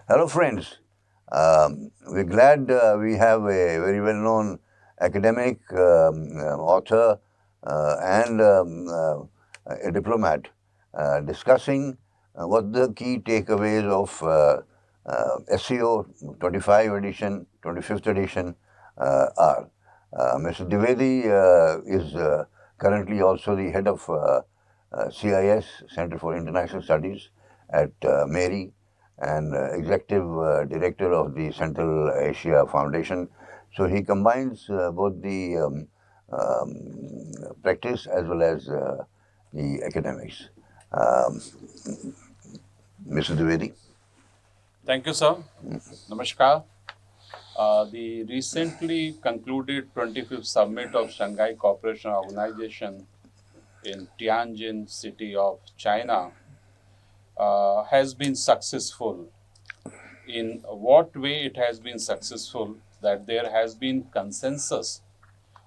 Hello, friends. We're glad we have a very well-known academic, author, and a diplomat discussing what the key takeaways of SCO 25 edition, 25th edition are. Mr. Dwivedi is currently also the head of CIS, Center for International Studies, at MERI, and executive director of the Central Asia Foundation. So he combines both the practice as well as the academics. Mr. Dwivedi. Thank you, sir. Namaskar. The recently concluded 25th Summit of Shanghai Cooperation Organization in Tianjin city of China has been successful. In what way it has been successful? That there has been consensus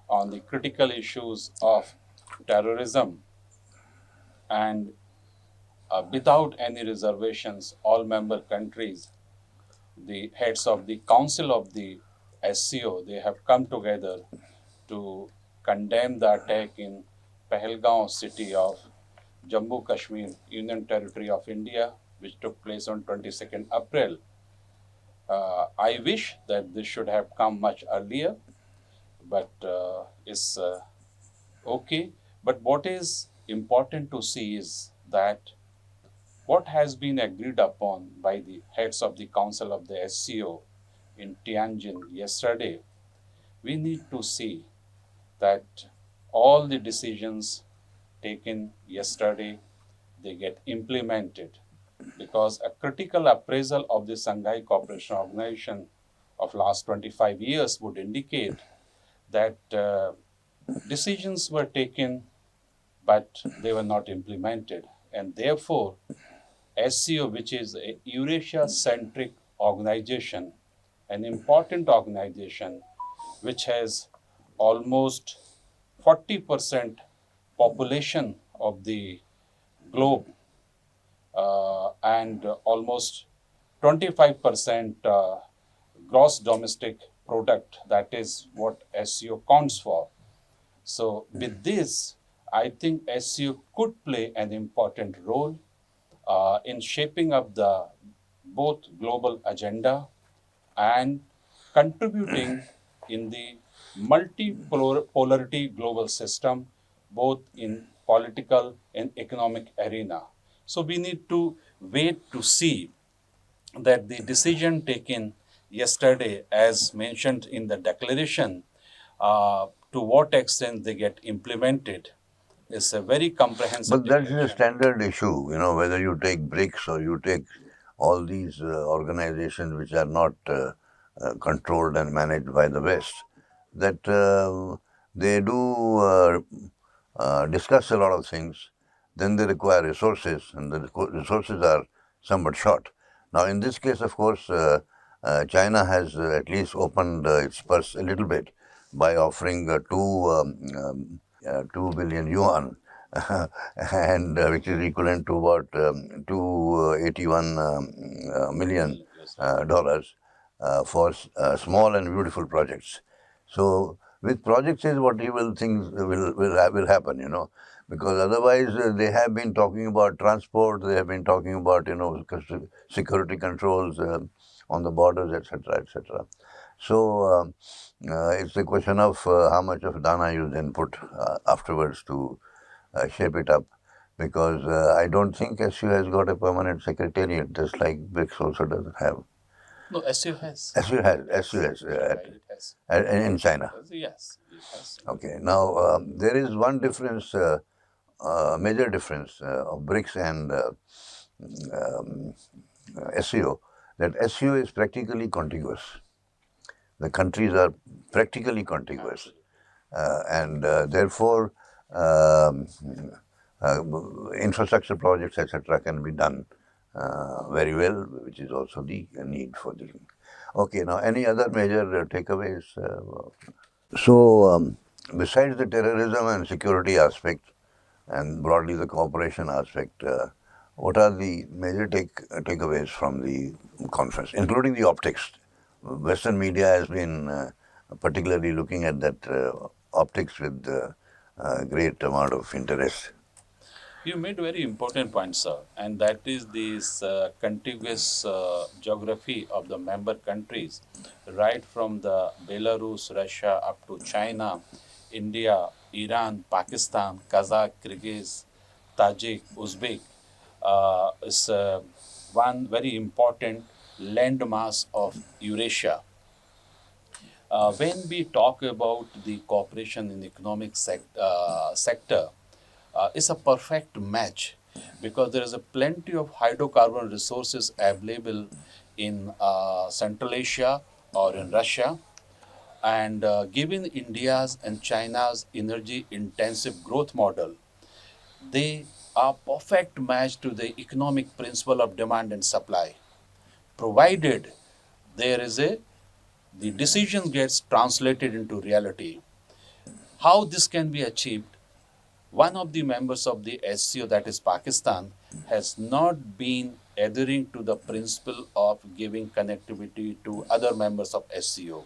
on the critical issues of terrorism, and without any reservations, all member countries, the heads of the Council of the SCO, they have come together to condemn the attack in Pahalgaon city of Jammu Kashmir, Union Territory of India, which took place on 22nd April. I wish that this should have come much earlier, but it's okay. But what is important to see is that what has been agreed upon by the heads of the Council of the SCO in Tianjin yesterday, we need to see that all the decisions taken yesterday, they get implemented, because a critical appraisal of the Shanghai Cooperation Organization of last 25 years would indicate that decisions were taken but they were not implemented, and therefore SCO, which is a Eurasia-centric organization, an important organization which has almost 40% population of the globe and almost 25% gross domestic product. That is what SCO counts for. So with this, I think SCO could play an important role in shaping up the both global agenda and contributing in the multipolarity global system, both in political and economic arena. So we need to wait to see that the decision taken yesterday, as mentioned in the declaration, to what extent they get implemented is a very comprehensive. But that's a standard issue, whether you take BRICS or you take all these organizations which are not controlled and managed by the West, that they do discuss a lot of things. Then they require resources, and the resources are somewhat short. Now, in this case, of course, China has at least opened its purse a little bit by offering 2 billion yuan, and which is equivalent to about $281 million dollars for small and beautiful projects. So with projects is what things will happen, because otherwise they have been talking about transport, they have been talking about security controls on the borders, etc., etc. So it's a question of how much of dana you then put afterwards to shape it up, because I don't think SU has got a permanent secretariat, just like BRICS also doesn't have. No, SU has. SU has, in China. Yes, it has. Okay, now there is one difference, major difference of BRICS and SCO, that SCO is practically contiguous. The countries are practically contiguous, and therefore infrastructure projects, etc., can be done very well, which is also the need for the. Okay, now any other major takeaways? So, besides the terrorism and security aspect, and broadly the cooperation aspect, what are the major takeaways from the conference, including the optics? Western media has been particularly looking at that optics with great amount of interest. You made very important point, sir, and that is this contiguous geography of the member countries, right from the Belarus, Russia up to China, India, Iran, Pakistan, Kazakh, Kyrgyz, Tajik, Uzbek, is one very important landmass of Eurasia. When we talk about the cooperation in economic sector, it's a perfect match because there is a plenty of hydrocarbon resources available in Central Asia or in Russia, and given India's and China's energy intensive growth model, they are perfect match to the economic principle of demand and supply, provided there is a the decision gets translated into reality. How this can be achieved? One of the members of the SCO, that is Pakistan, has not been adhering to the principle of giving connectivity to other members of SCO,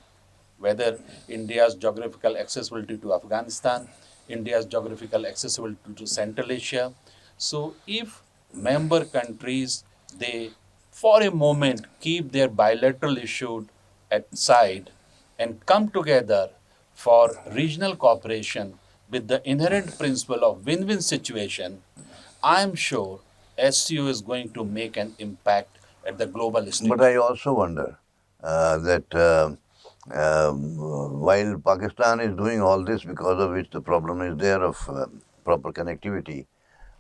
whether India's geographical accessibility to Afghanistan, India's geographical accessibility to Central Asia. So if member countries, they for a moment keep their bilateral issue at side and come together for regional cooperation with the inherent principle of win-win situation, I am sure SCO is going to make an impact at the global stage. But I also wonder that while Pakistan is doing all this, because of which the problem is there of proper connectivity,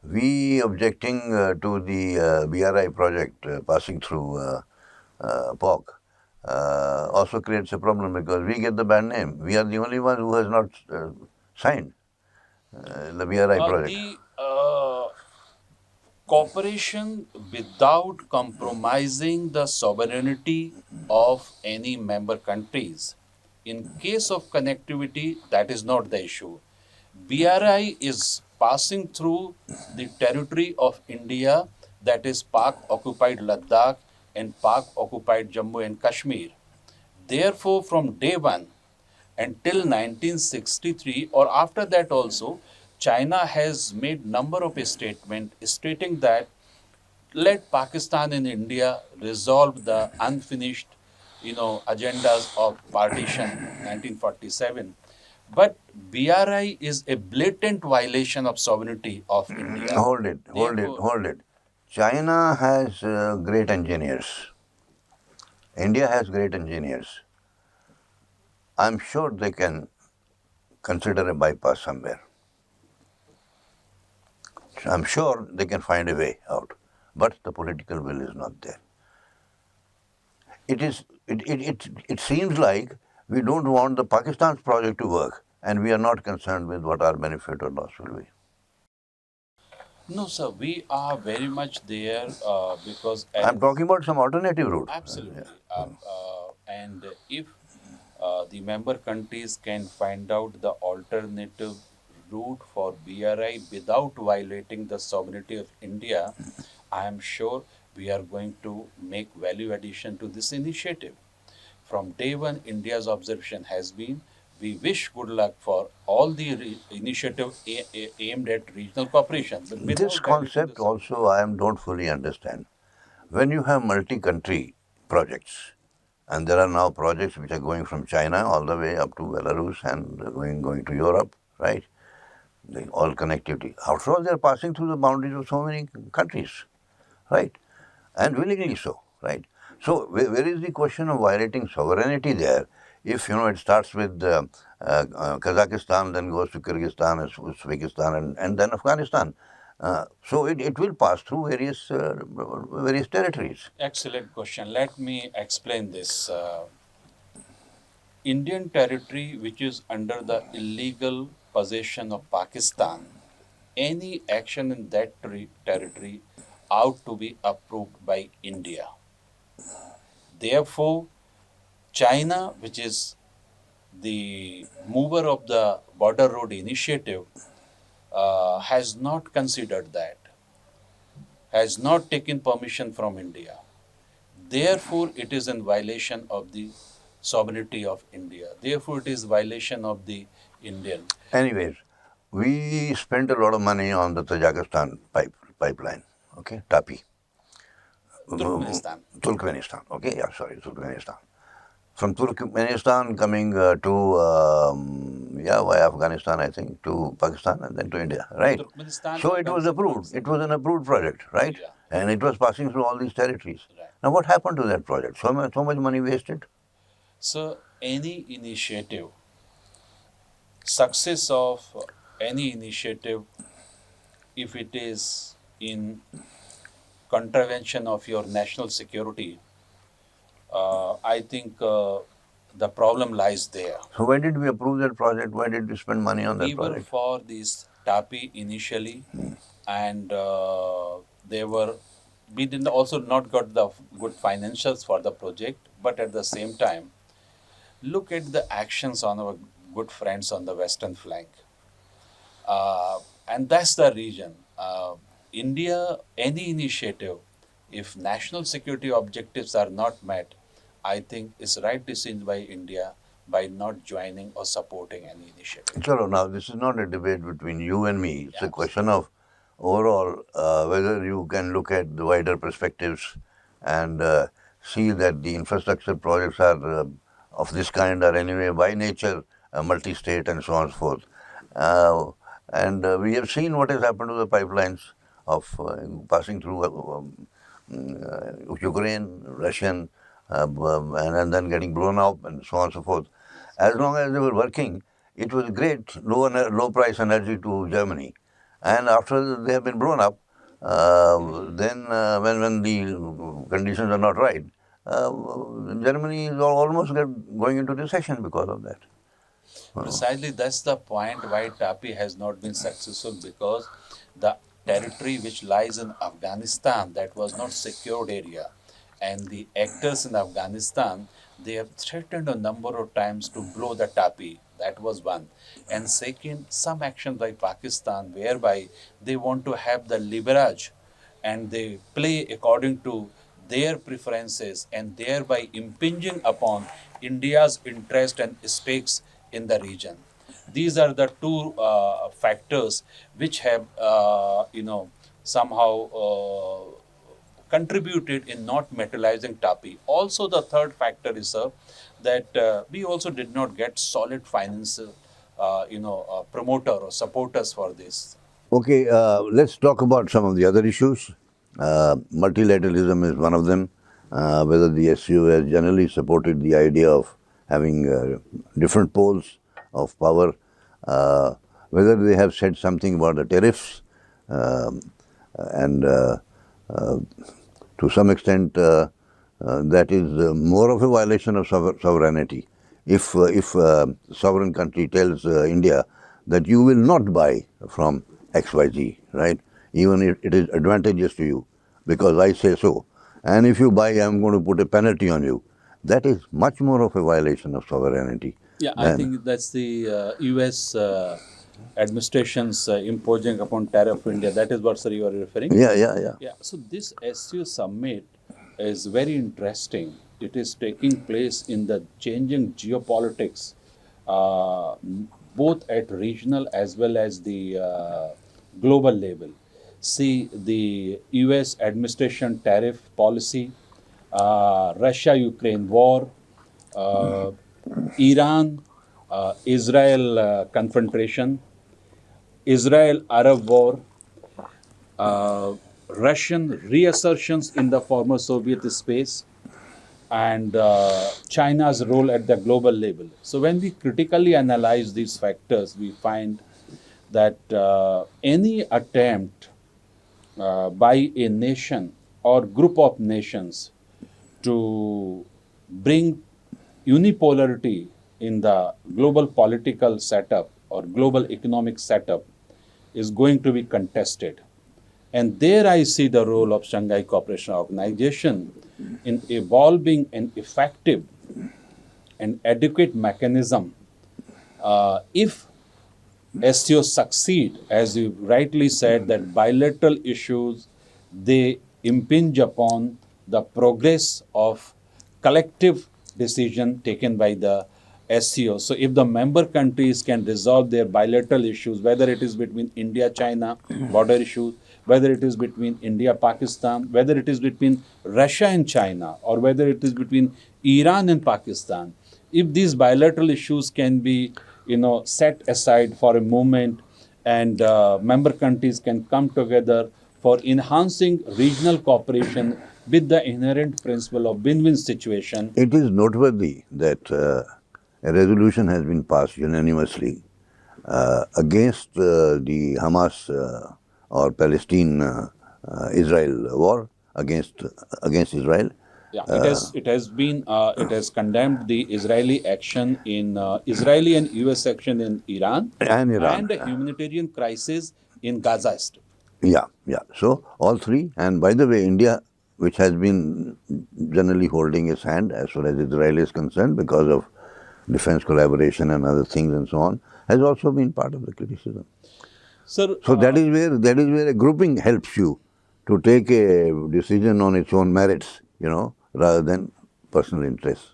we objecting to the BRI project passing through POC also creates a problem because we get the bad name. We are the only one who has not signed the BRI project. The cooperation without compromising the sovereignty of any member countries. In case of connectivity, that is not the issue. BRI is passing through the territory of India, that is Pak occupied Ladakh and Pak occupied Jammu and Kashmir. Therefore, from day one until 1963 or after that also, China has made number of statements stating that let Pakistan and India resolve the unfinished, agendas of partition 1947. But BRI is a blatant violation of sovereignty of India. Hold it. China has great engineers. India has great engineers. I'm sure they can consider a bypass somewhere. I'm sure they can find a way out, but the political will is not there. It seems like we don't want the Pakistan's project to work, and we are not concerned with what our benefit or loss will be. No, sir, we are very much there because I'm talking about some alternative route. absolutely. And if the member countries can find out the alternative route for BRI without violating the sovereignty of India, I am sure we are going to make value addition to this initiative. From day one, India's observation has been we wish good luck for all the initiative aimed at regional cooperation. But without This concept also I don't fully understand. When you have multi-country projects, and there are now projects which are going from China all the way up to Belarus and going to Europe, right? All connectivity. After all, they are passing through the boundaries of so many countries, right? And willingly so, right? So where is the question of violating sovereignty there? If it starts with Kazakhstan, then goes to Kyrgyzstan, Uzbekistan, and then Afghanistan. So it will pass through various territories. Excellent question. Let me explain this. Indian territory, which is under the illegal possession of Pakistan, any action in that territory ought to be approved by India. Therefore, China, which is the mover of the border road initiative, has not considered that. has not taken permission from India. Therefore, it is in violation of the sovereignty of India. Therefore, it is violation of the Indian. Anyways, we spent a lot of money on the Tajikistan pipeline, okay, TAPI. Turkmenistan. Turkmenistan, okay, yeah, sorry, Turkmenistan. From Turkmenistan coming via Afghanistan, I think, to Pakistan and then to India, right? Turkmenistan So it was approved. It was an approved project, right? Yeah. And it was passing through all these territories. Right. Now, what happened to that project? So much money wasted. So, any initiative, success of any initiative, if it is in contravention of your national security, I think the problem lies there. So why did we approve that project? Why did we spend money on that We were project? for this TAPI initially, and we did also not got the good financials for the project, but at the same time, look at the actions on our good friends on the western flank. And that's the reason. India, any initiative, if national security objectives are not met, I think it's right decision by India by not joining or supporting any initiative. Chalo, now this is not a debate between you and me. It's a Yes. question of overall whether you can look at the wider perspectives and see that the infrastructure projects are of this kind are anyway by nature multi-state and so on and so forth. And we have seen what has happened to the pipelines of passing through Ukraine, Russian, and then getting blown up and so on and so forth. As long as they were working, it was great, low price energy to Germany. And after they have been blown up, then when the conditions are not right, Germany is almost going into recession because of that. Precisely, that's the point why TAPI has not been successful, because the territory which lies in Afghanistan, that was not secured area, and the actors in Afghanistan, they have threatened a number of times to blow the TAPI. That was one. And second, some action by Pakistan whereby they want to have the leverage and they play according to their preferences and thereby impinging upon India's interest and stakes in the region. These are the two factors which have, somehow contributed in not materializing TAPI. Also, the third factor is that we also did not get solid financial, promoter or supporters for this. Okay, let's talk about some of the other issues. Multilateralism is one of them. Whether the SCO has generally supported the idea of having different poles of power, whether they have said something about the tariffs, and to some extent that is more of a violation of sovereignty. If sovereign country tells India that you will not buy from XYZ, right? Even if it is advantageous to you, because I say so. And if you buy, I'm going to put a penalty on you. That is much more of a violation of sovereignty. Yeah, I think that's the U.S. Administration's imposing upon tariff India. That is what, sir, you are referring? Yeah. Yeah. So this SCO summit is very interesting. It is taking place in the changing geopolitics, both at regional as well as the global level. See, the U.S. administration tariff policy, Russia-Ukraine war, Iran, Israel confrontation, Israel-Arab war, Russian reassertions in the former Soviet space, and China's role at the global level. So when we critically analyze these factors, we find that any attempt by a nation or group of nations to bring unipolarity in the global political setup or global economic setup is going to be contested. And there I see the role of Shanghai Cooperation Organization in evolving an effective and adequate mechanism. If SCO succeed, as you rightly said, that bilateral issues, they impinge upon the progress of collective decision taken by the SCO. So if the member countries can resolve their bilateral issues, whether it is between India, China, border issues, whether it is between India, Pakistan, whether it is between Russia and China, or whether it is between Iran and Pakistan, if these bilateral issues can be, set aside for a moment, and member countries can come together for enhancing regional cooperation with the inherent principle of win-win situation. It is noteworthy that a resolution has been passed unanimously against the Hamas or Palestine-Israel war against Israel. Yeah, it has condemned the Israeli action in Israeli and US action in Iran And Iran. and a humanitarian crisis in Gaza Strip. Yeah. So all three. And by the way, India, which has been generally holding its hand as far as Israel is concerned because of defense collaboration and other things and so on, has also been part of the criticism. Sir, So that is where a grouping helps you to take a decision on its own merits, rather than personal interests.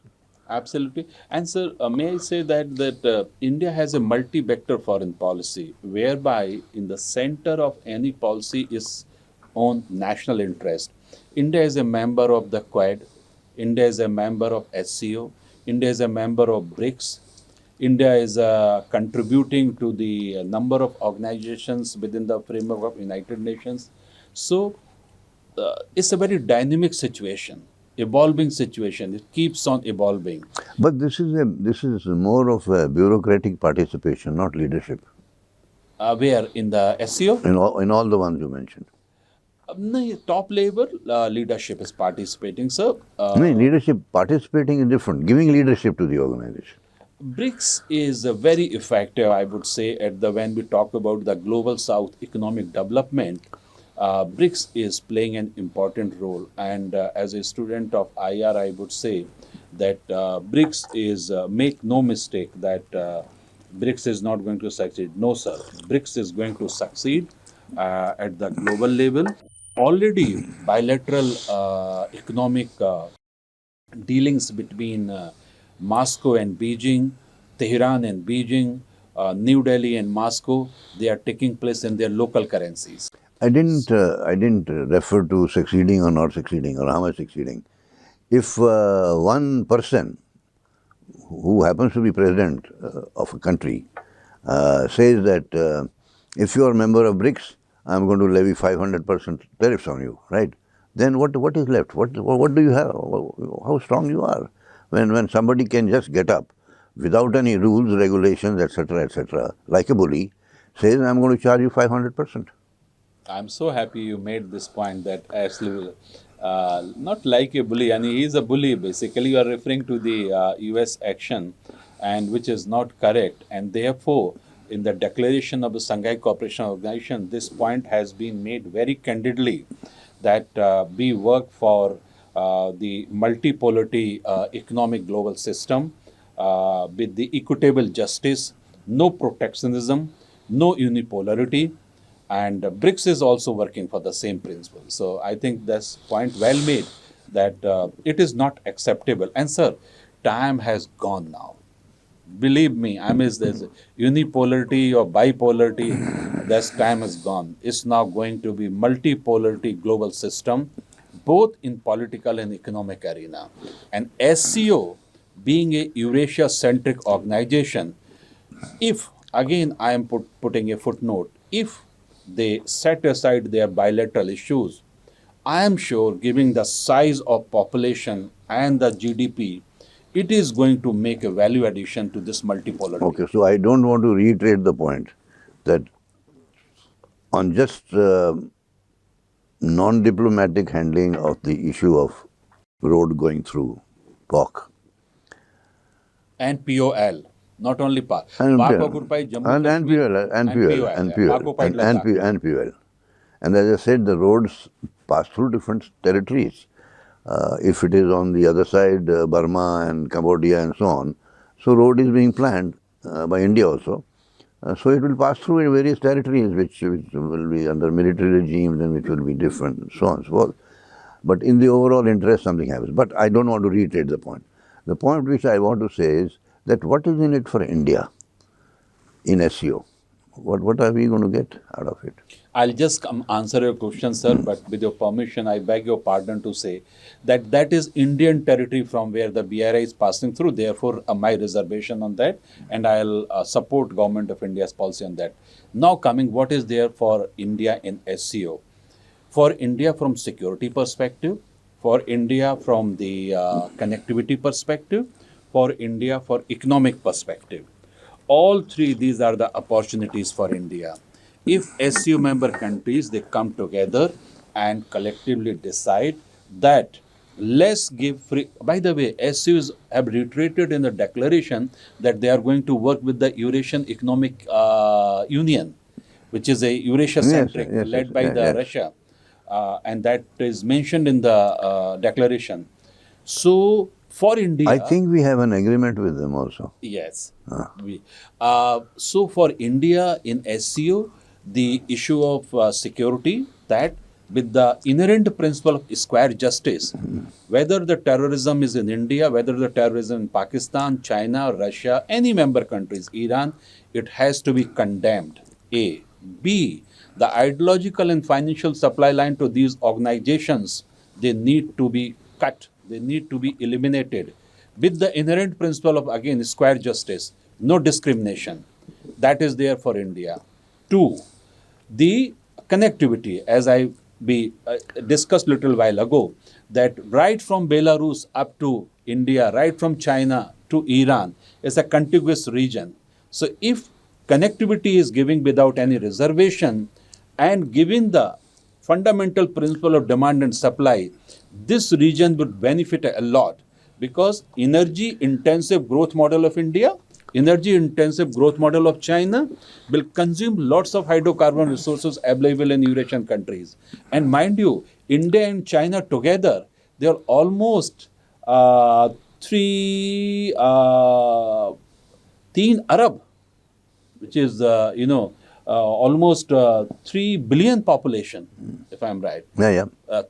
absolutely. And sir, may I say that India has a multi-vector foreign policy, whereby in the center of any policy is on national interest. India is a member of the Quad. India is a member of SCO. India is a member of BRICS. India is contributing to the number of organizations within the framework of United Nations. So it's a very dynamic situation, evolving situation. It keeps on evolving. But this is more of a bureaucratic participation, not leadership. Where in the SCO? In all the ones you mentioned. No, top level leadership is participating, sir. Leadership participating is different. Giving leadership to the organization. BRICS is very effective, I would say, when we talk about the global South economic development. BRICS is playing an important role, and as a student of IR, I would say that BRICS is make no mistake that BRICS is not going to succeed. No, sir, BRICS is going to succeed at the global level. Already, bilateral economic dealings between Moscow and Beijing, Tehran and Beijing, New Delhi and Moscow, they are taking place in their local currencies. I didn't refer to succeeding or not succeeding or how much succeeding. If one person who happens to be president of a country says that if you are a member of BRICS, I'm going to levy 500% tariffs on you, right? Then what is left? What do you have? How strong you are? When somebody can just get up without any rules, regulations, etc., like a bully, says, I'm going to charge you 500%. I'm so happy you made this point that actually, not like a bully, and he is a bully basically. You are referring to the US action, and which is not correct, and therefore, in the Declaration of the Shanghai Cooperation Organization, this point has been made very candidly that we work for the multipolarity economic global system with the equitable justice, no protectionism, no unipolarity, and BRICS is also working for the same principle. So I think that's point well made that it is not acceptable. And sir, time has gone now. Believe me, I mean, there's unipolarity or bipolarity, that time is gone. It's now going to be multipolarity global system, both in political and economic arena. And SCO, being a Eurasia-centric organization, if, again, I am putting a footnote, if they set aside their bilateral issues, I am sure, given the size of population and the GDP, it is going to make a value addition to this multipolarity. Okay, so I don't want to reiterate the point that on just non-diplomatic handling of the issue of road going through POC. And POL, not only PAC. And PAC POL. occupied Jammu And Kashmir POL. And as I said, the roads pass through different territories. If it is on the other side, Burma and Cambodia and so on, so road is being planned by India also. So it will pass through in various territories which will be under military regimes and which will be different, and so on and so forth. But in the overall interest, something happens. But I don't want to reiterate the point. The point which I want to say is that what is in it for India in SCO? What are we going to get out of it? I'll just answer your question, sir, but with your permission, I beg your pardon to say that that is Indian territory from where the BRI is passing through. Therefore, my reservation on that, and I'll support Government of India's policy on that. Now coming, what is there for India in SCO? For India from security perspective, for India from the connectivity perspective, for India for economic perspective. All three, these are the opportunities for India. If SCO member countries, they come together and collectively decide that let's give free. By the way, SCOs have reiterated in the declaration that they are going to work with the Eurasian Economic Union, which is a Eurasia-centric, led by the Russia. And that is mentioned in the declaration. So, for India, I think we have an agreement with them also. yes. So, for India in SCO, the issue of security, that with the inherent principle of square justice, whether the terrorism is in India, whether the terrorism in Pakistan, China, Russia, any member countries, Iran, it has to be condemned. A. B. The ideological and financial supply line to these organizations, they need to be cut. They need to be eliminated with the inherent principle of, again, square justice, no discrimination. That is there for India. Two, the connectivity, as I discussed a little while ago, that right from Belarus up to India, right from China to Iran, is a contiguous region. So if connectivity is given without any reservation and given the fundamental principle of demand and supply, this region would benefit a lot, because energy intensive growth model of India, energy intensive growth model of China will consume lots of hydrocarbon resources available in Eurasian countries. And mind you, India and China together, they are almost 3 Arab, which is, almost 3 billion population, if I'm right.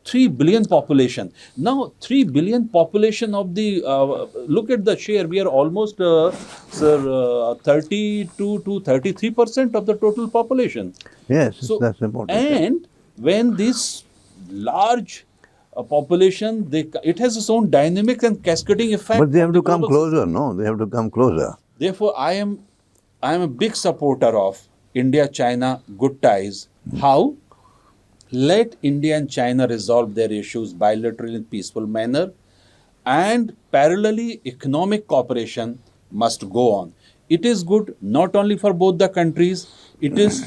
3 billion population. Now, 3 billion population of the, look at the share, we are almost, 32 to 33% of the total population. Yes, so, that's important. And when this large population, it has its own dynamic and cascading effect. But they have to come closer, no? They have to come closer. Therefore, I am a big supporter of India-China good ties. How? Let India and China resolve their issues bilaterally in peaceful manner, and parallelly economic cooperation must go on. It is good not only for both the countries, it is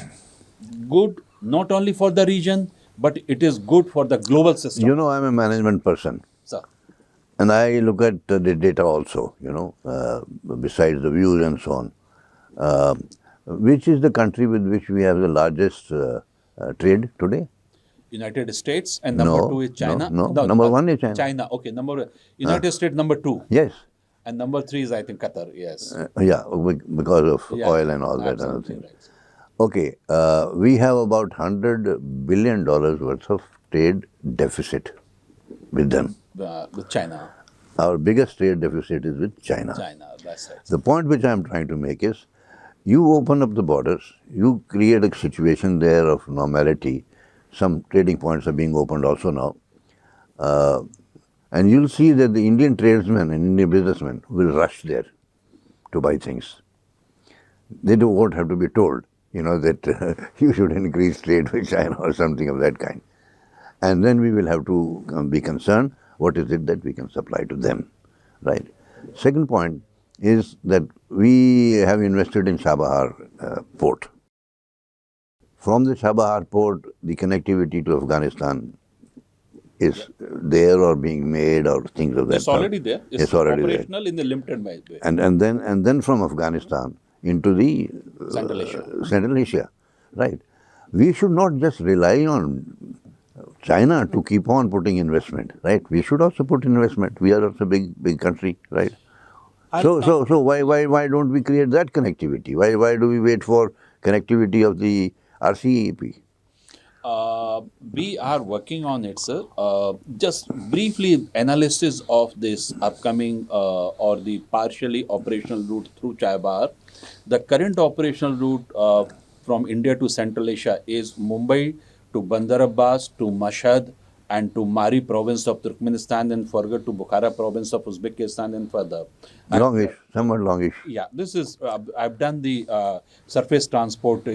good not only for the region, but it is good for the global system. You know, I'm a management person. Sir. And I look at the data also, besides the views and so on. Which is the country with which we have the largest trade today? United States, and number 2 is China. No, number 1 is China. China, okay. United States, number 2. Yes. And number 3 is, I think, Qatar, yes. Because of oil and all that other thing. Right. Okay, we have about $100 billion worth of trade deficit with them. With China. Our biggest trade deficit is with China. That's right. The point which I am trying to make is, you open up the borders, you create a situation there of normality. Some trading points are being opened also now. And you'll see that the Indian tradesmen and Indian businessmen will rush there to buy things. They won't have to be told, that you should increase trade with China or something of that kind. And then we will have to be concerned, what is it that we can supply to them, right? Second point is that we have invested in Chabahar port. From the Chabahar port, the connectivity to Afghanistan is there or being made or things of that It's already there. It's already operational there. In the limited way. And then from Afghanistan into the Central Asia, right? We should not just rely on China to keep on putting investment, right? We should also put investment. We are also a big country, right? So why don't we create that connectivity? Why do we wait for connectivity of the RCEP? We are working on it, sir. Just briefly, analysis of this upcoming or the partially operational route through Chai-Bahar. The current operational route from India to Central Asia is Mumbai to Bandar Abbas to Mashhad and to Mari province of Turkmenistan and further to Bukhara province of Uzbekistan and further. Longish, somewhat longish. Yeah, this is I've done the surface transport,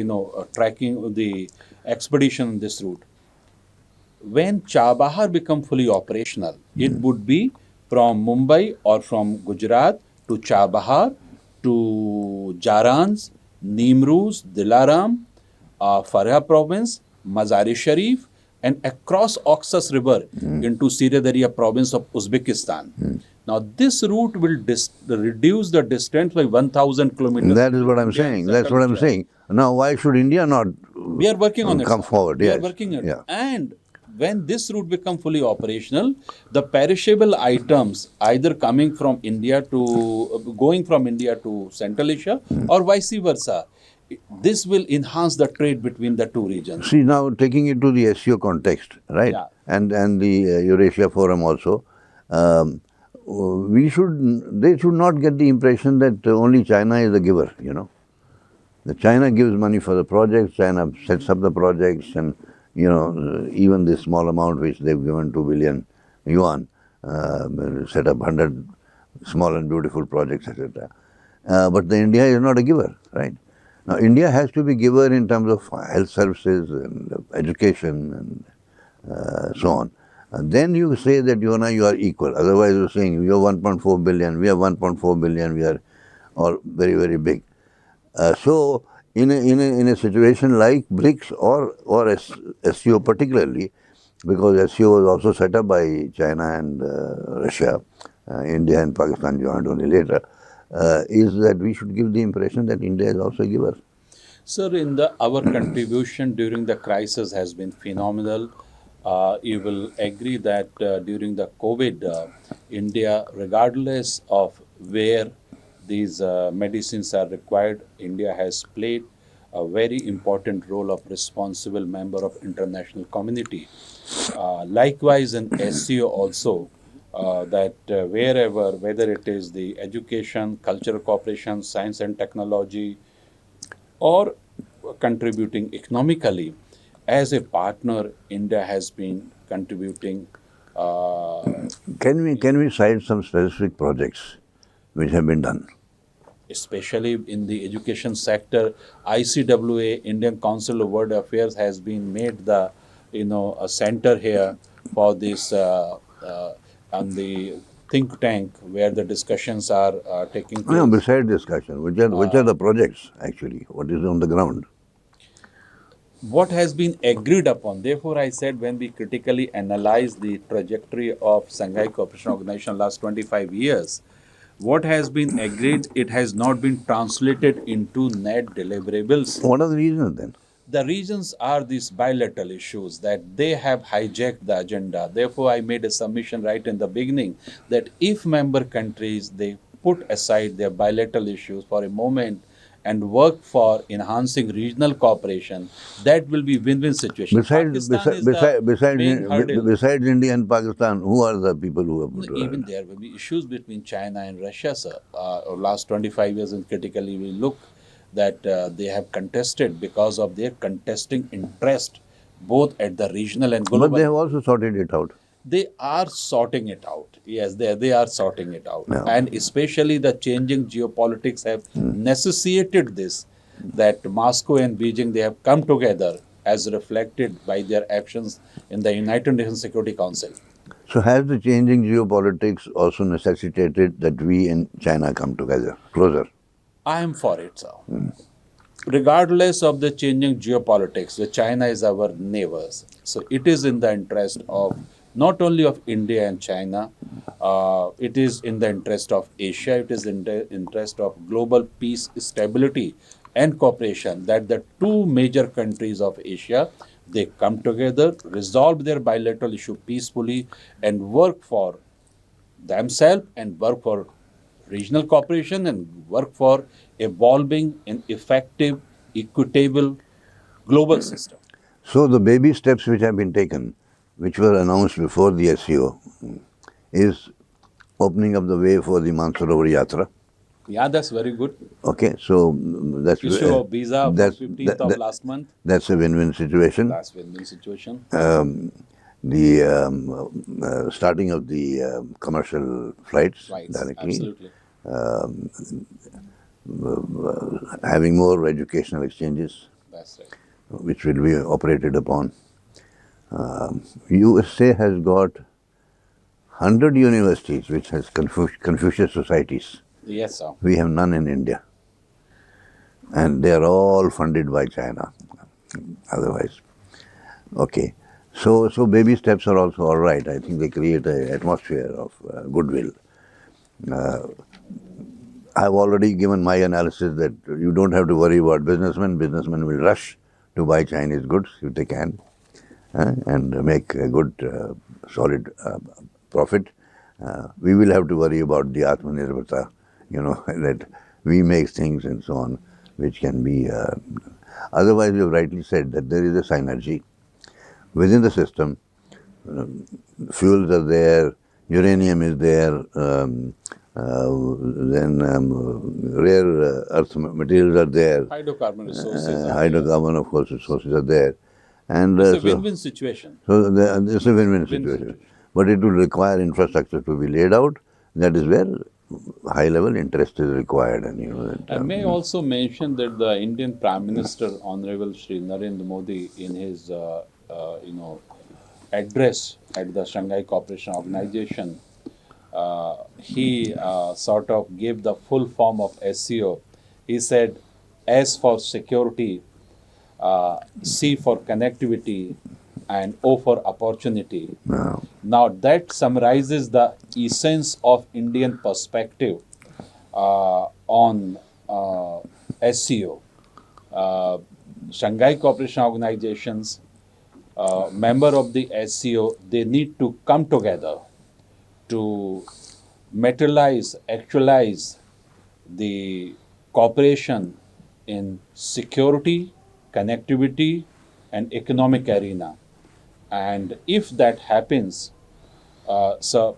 tracking the expedition on this route. When Chabahar become fully operational, it would be from Mumbai or from Gujarat to Chabahar to Jarans, Nimruz, Dilaram, Farah province, Mazari Sharif, and across Oxus River into Syria Daria province of Uzbekistan. Now, this route will reduce the distance by 1,000 kilometers. That is what I'm saying. That's what I'm saying. Now, why should India not We are working on it. come forward? We Yes. are working on it. Yeah. And when this route become fully operational, the perishable items either coming from India to going from India to Central Asia or vice versa, this will enhance the trade between the two regions. See, now taking it to the SCO context, right? Yeah. And the Eurasia Forum also, they should not get the impression that only China is the giver, That China gives money for the projects, China sets up the projects, and, even this small amount which they've given 2 billion yuan, set up 100 small and beautiful projects, etc. But the India is not a giver, right? Now, India has to be giver in terms of health services and education and so on. And then you say that you are equal. Otherwise, you're saying you have 1.4 billion, we have 1.4 billion, we are all very, very big. So, in a situation like BRICS or SCO particularly, because SCO was also set up by China and Russia, India and Pakistan joined only later, is that we should give the impression that India is also a giver. Sir, our contribution during the crisis has been phenomenal. You will agree that during the COVID, India, regardless of where these medicines are required, India has played a very important role of responsible member of international community. Likewise in SCO also, that wherever, whether it is the education, cultural cooperation, science and technology, or contributing economically, as a partner, India has been contributing. Can we cite some specific projects which have been done? Especially in the education sector, ICWA, Indian Council of World Affairs, has been made the a center here for this and the think tank where the discussions are taking place. No, besides discussion, which are the projects actually? What is on the ground? What has been agreed upon. Therefore, I said when we critically analyze the trajectory of Shanghai Cooperation Organization last 25 years, what has been agreed, it has not been translated into net deliverables. What are the reasons then? The reasons are these bilateral issues that they have hijacked the agenda. Therefore, I made a submission right in the beginning that if member countries, they put aside their bilateral issues for a moment and work for enhancing regional cooperation, that will be win-win situation. Besides India and Pakistan, who are the people who have put Even there will be issues between China and Russia, sir. Last 25 years, and critically we look that they have contested because of their contesting interest, both at the regional and global. But they have also sorted it out. They are sorting it out. Yes, they are sorting it out. Yeah. And especially the changing geopolitics have necessitated this, that Moscow and Beijing, they have come together as reflected by their actions in the United Nations Security Council. So has the changing geopolitics also necessitated that we and China come together, closer? I am for it, sir. Regardless of the changing geopolitics, China is our neighbors. So it is in the interest of not only of India and China, it is in the interest of Asia, it is in the interest of global peace, stability and cooperation that the two major countries of Asia, they come together, resolve their bilateral issue peacefully and work for themselves and work for regional cooperation and work for evolving an effective, equitable global system. So the baby steps which have been taken, which were announced before the SCO, is opening up the way for the Mansarovar Yatra. Yeah, that's very good. Okay, so that's Issue of visa from that's 15th of last month. that's a win-win situation. That's win-win situation. The starting of the commercial flights Right, directly, absolutely. having more educational exchanges, That's right. which will be operated upon. USA has got 100 universities which has Confucius societies. Yes, sir. We have none in India. And they are all funded by China. Otherwise, okay. So baby steps are also all right. I think they create an atmosphere of goodwill. I've already given my analysis that you don't have to worry about businessmen. Businessmen will rush to buy Chinese goods if they can, and make a good, solid profit. We will have to worry about the Atmanirbharta, that we make things and so on, which can be. Otherwise, you have rightly said that there is a synergy within the system. Fuels are there, uranium is there, then rare earth materials are there. Hydrocarbon resources. Hydrocarbon, of course, resources are there. And It's a win-win situation. So it's a win-win situation. But it will require infrastructure to be laid out. That is where high-level interest is required. And I may also mention that the Indian Prime Minister, Honorable Shri Narendra Modi, in his address at the Shanghai Cooperation Organization, he sort of gave the full form of SCO. He said, S for security, C for connectivity, and O for opportunity. Now that summarizes the essence of Indian perspective on SCO. Shanghai Cooperation Organizations, member of the SCO, they need to come together to materialize, actualize the cooperation in security, connectivity, and economic arena. And if that happens, so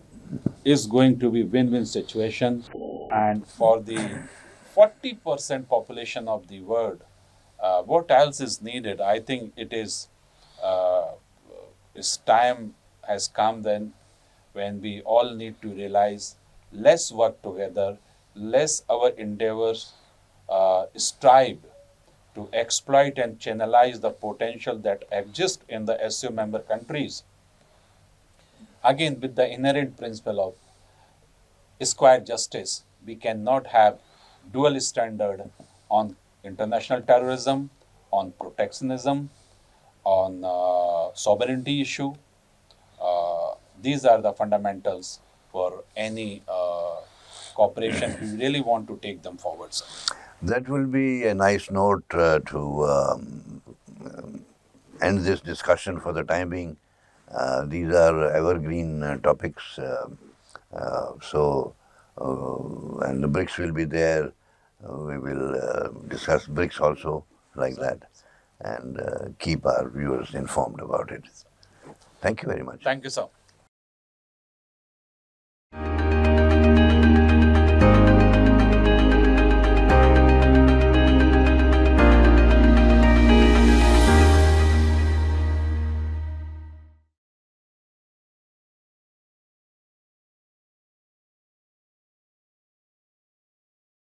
is going to be win-win situation. And for the 40% population of the world, what else is needed? I think its time has come then when we all need to realize let's work together, let's our endeavors strive to exploit and channelize the potential that exists in the SCO member countries. Again, with the inherent principle of square justice, we cannot have dual standard on international terrorism, on protectionism, on sovereignty issue. These are the fundamentals for any cooperation we really want to take them forward, sir. that will be a nice note to end this discussion for the time being. These are evergreen topics. And the BRICS will be there. We will discuss BRICS also like that, and keep our viewers informed about it. Thank you very much. Thank you, sir.